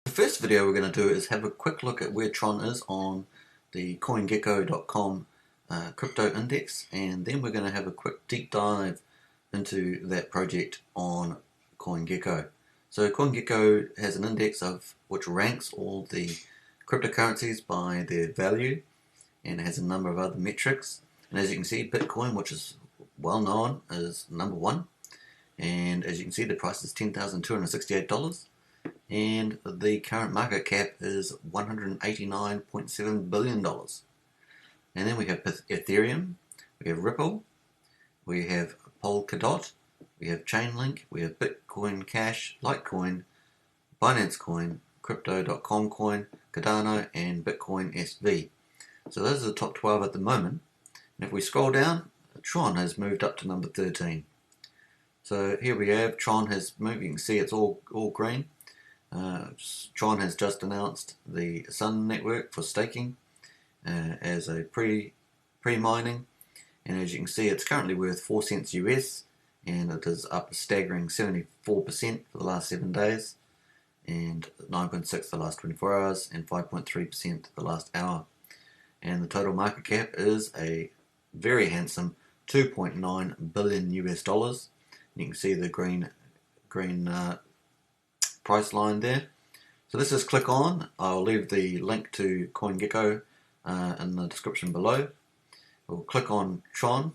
The first video we're going to do is have a quick look at where Tron is on the CoinGecko.com crypto index, and then we're going to have a quick deep dive into that project on CoinGecko. So CoinGecko has an index of which ranks all the cryptocurrencies by their value, and it has a number of other metrics. And as you can see, Bitcoin, which is well known, is number one, and as you can see, the price is $10,268. And the current market cap is $189.7 billion. And then we have Ethereum, we have Ripple, we have Polkadot, we have Chainlink, we have Bitcoin Cash, Litecoin, Binance Coin, Crypto.com Coin, Cardano, and Bitcoin SV. So those are the top 12 at the moment. And if we scroll down, Tron has moved up to number 13. So here we have Tron has moved. You can see it's all green. Tron has just announced the Sun network for staking as a pre-mining, and as you can see, it's currently worth 4 cents US, and it is up a staggering 74% for the last 7 days, and 9.6% the last 24 hours, and 5.3% the last hour. And the total market cap is a very handsome $2.9 billion US dollars. You can see the green price line there. So let's just click on. I'll leave the link to CoinGecko in the description below. We'll click on Tron,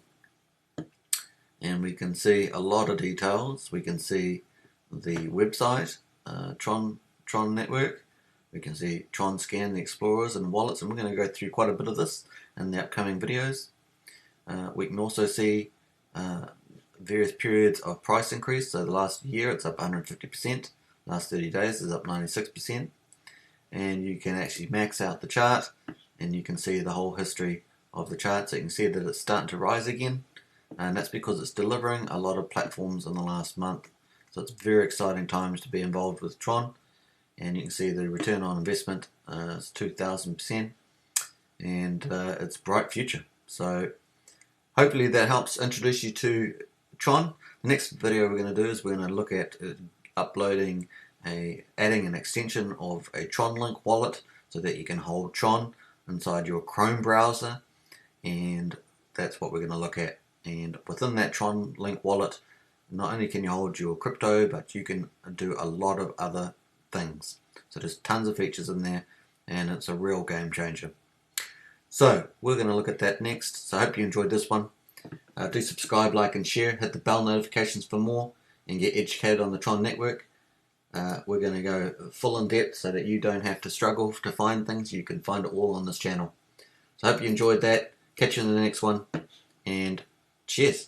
and we can see a lot of details. We can see the website, Tron network. We can see Tron scan, the explorers and wallets, and we're going to go through quite a bit of this in the upcoming videos. We can also see various periods of price increase. So the last year it's up 150%. Last 30 days is up 96%, and you can actually max out the chart, and you can see the whole history of the chart. So you can see that it's starting to rise again, and that's because it's delivering a lot of platforms in the last month. So it's very exciting times to be involved with Tron, and you can see the return on investment is 2,000%, and it's a bright future. So hopefully that helps introduce you to Tron. The next video we're going to do is we're going to look at adding an extension of a Tron Link wallet so that you can hold Tron inside your Chrome browser, and that's what we're going to look at. And within that Tron Link wallet, not only can you hold your crypto, but you can do a lot of other things. So there's tons of features in there, and it's a real game changer. So we're going to look at that next. So I hope you enjoyed this one. Do subscribe, like and share, hit the bell notifications for more, and get educated on the Tron network. We're going to go full in depth so that you don't have to struggle to find things. You can find it all on this channel. So I hope you enjoyed that. Catch you in the next one, and cheers.